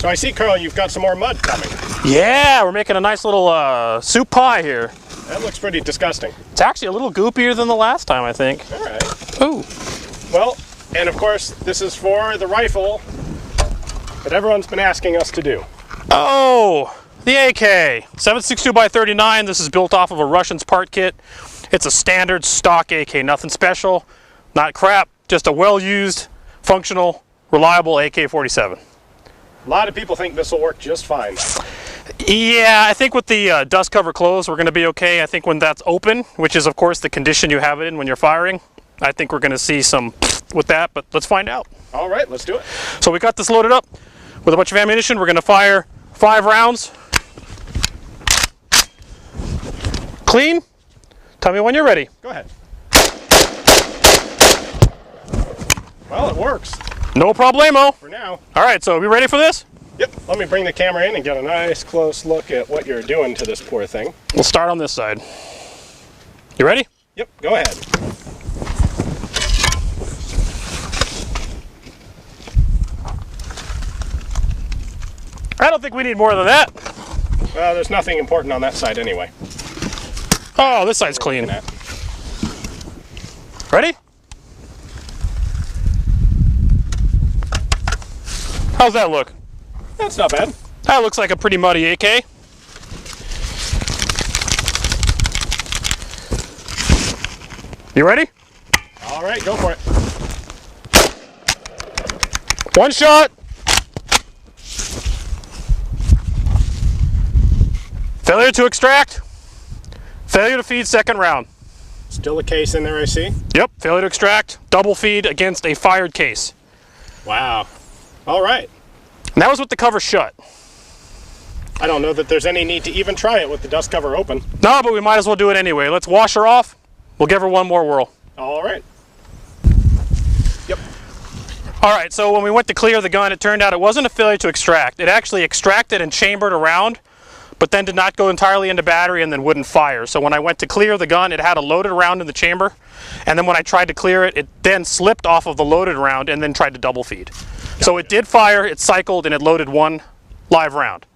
So I see, Carl, you've got some more mud coming. Yeah, we're making a nice little soup pie here. That looks pretty disgusting. It's actually a little goopier than the last time, I think. All right. Ooh. Well, and of course, this is for the rifle that everyone's been asking us to do. Oh, the AK. 7.62x39. This is built off of a Russian's part kit. It's a standard stock AK. Nothing special, not crap, just a well-used, functional, reliable AK-47. A lot of people think this will work just fine. Yeah, I think with the dust cover closed, we're going to be okay. I think when that's open, which is of course the condition you have it in when you're firing, I think we're going to see some with that, but let's find out. All right, let's do it. So we got this loaded up with a bunch of ammunition. We're going to fire 5 rounds. Clean. Tell me when you're ready. Go ahead. Well, it works. No problemo. For now. All right, so are we ready for this? Yep, let me bring the camera in and get a nice close look at what you're doing to this poor thing. We'll start on this side. You ready? Yep, go ahead. I don't think we need more than that. Well, there's nothing important on that side anyway. Oh, this side's clean. Ready? How's that look? That's not bad. That looks like a pretty muddy AK. You ready? All right, go for it. One shot. Failure to extract. Failure to feed, second round. Still a case in there, I see. Yep, failure to extract, double feed against a fired case. Wow. All right. And that was with the cover shut. I don't know that there's any need to even try it with the dust cover open. No, but we might as well do it anyway. Let's wash her off. We'll give her one more whirl. All right. Yep. All right, so when we went to clear the gun, it turned out it wasn't a failure to extract. It actually extracted and chambered around, but then did not go entirely into battery and then wouldn't fire. So when I went to clear the gun, it had a loaded round in the chamber, and then when I tried to clear it, it then slipped off of the loaded round and then tried to double feed. So it did fire, it cycled, and it loaded one live round.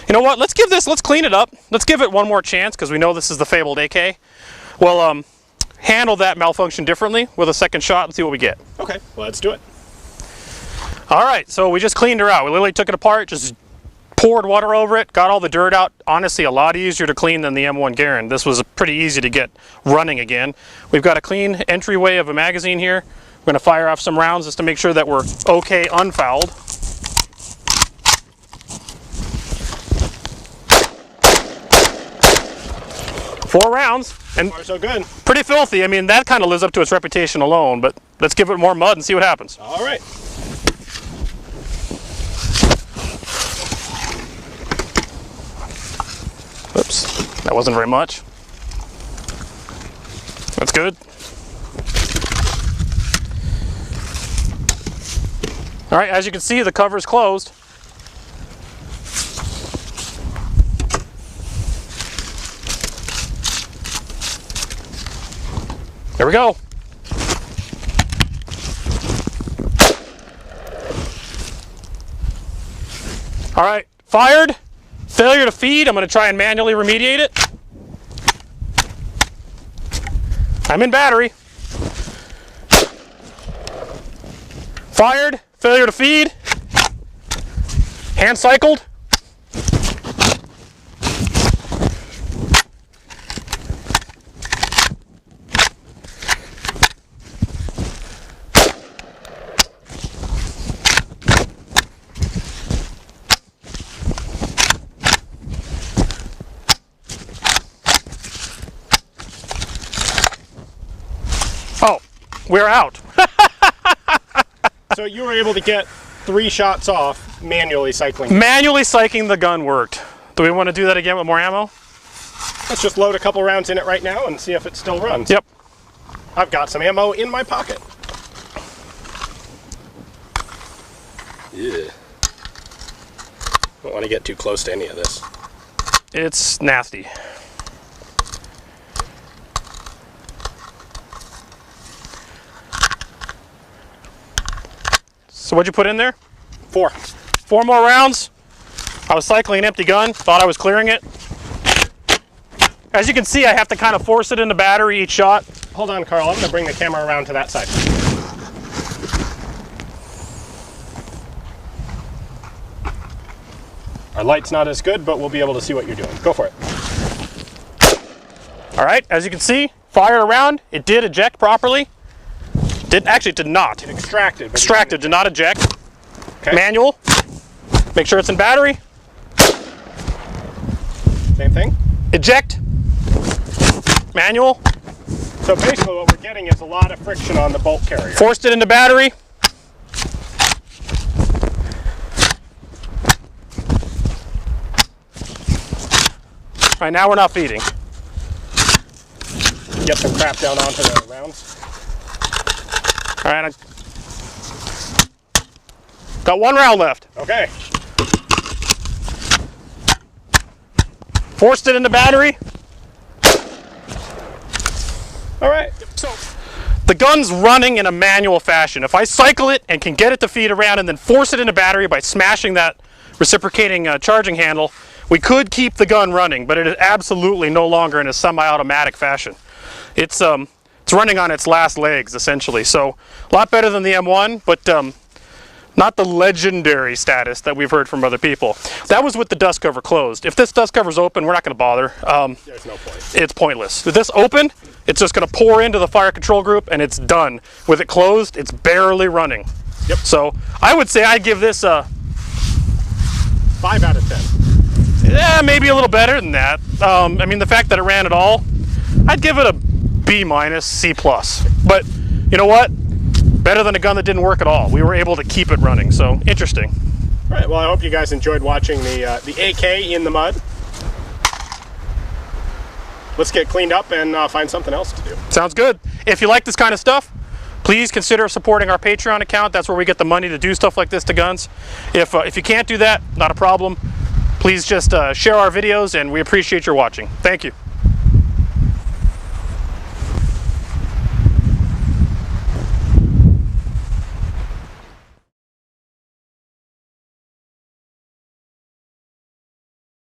You know what, let's clean it up. Let's give it one more chance, because we know this is the fabled AK. We'll handle that malfunction differently with a second shot and see what we get. Okay, let's do it. All right, so we just cleaned her out. We literally took it apart, just poured water over it, got all the dirt out. Honestly, a lot easier to clean than the M1 Garand. This was pretty easy to get running again. We've got a clean entryway of a magazine here. We're gonna fire off some rounds just to make sure that we're okay unfouled. Four rounds, and Far so good. pretty filthy. I mean, that kind of lives up to its reputation alone, but let's give it more mud and see what happens. All right. Oops, that wasn't very much. That's good. All right, as you can see, the cover is closed. There we go. All right, fired. Failure to feed. I'm going to try and manually remediate it. I'm in battery. Fired. Failure to feed. Hand cycled. Oh, we're out. So you were able to get 3 shots off manually cycling. Manually cycling the gun worked. Do we want to do that again with more ammo? Let's just load a couple rounds in it right now and see if it still runs. Yep. I've got some ammo in my pocket. Yeah. Don't want to get too close to any of this. It's nasty. So what'd you put in there? 4. 4 more rounds. I was cycling an empty gun, thought I was clearing it. As you can see, I have to kind of force it into battery each shot. Hold on, Carl. I'm going to bring the camera around to that side. Our light's not as good, but we'll be able to see what you're doing. Go for it. All right, as you can see, fired around. It did eject properly. Actually, it did not. It extracted. Extracted, did not eject. Okay. Manual. Make sure it's in battery. Same thing. Eject. Manual. So basically what we're getting is a lot of friction on the bolt carrier. Forced it into battery. All right, now we're not feeding. Get some crap down onto the rounds. All right, got 1 round left. Okay. Forced it into battery. All right. So the gun's running in a manual fashion. If I cycle it and can get it to feed around and then force it into battery by smashing that reciprocating charging handle, we could keep the gun running, but it is absolutely no longer in a semi-automatic fashion. It's running on its last legs, essentially. So a lot better than the M1, but not the legendary status that we've heard from other people. That was with the dust cover closed. If this dust cover's open, we're not going to bother. There's no point. It's pointless. With this open, it's just going to pour into the fire control group and it's done. With it closed, it's barely running. Yep. So I would say I'd give this a 5 out of 10. yeah, maybe a little better than that. I mean, the fact that it ran at all, I'd give it a B minus, C plus. But you know what? Better than a gun that didn't work at all. We were able to keep it running, so interesting. All right, well, I hope you guys enjoyed watching the AK in the mud. Let's get cleaned up and find something else to do. Sounds good. If you like this kind of stuff, please consider supporting our Patreon account. That's where we get the money to do stuff like this to guns. If you can't do that, not a problem. Please just share our videos, and we appreciate your watching. Thank you.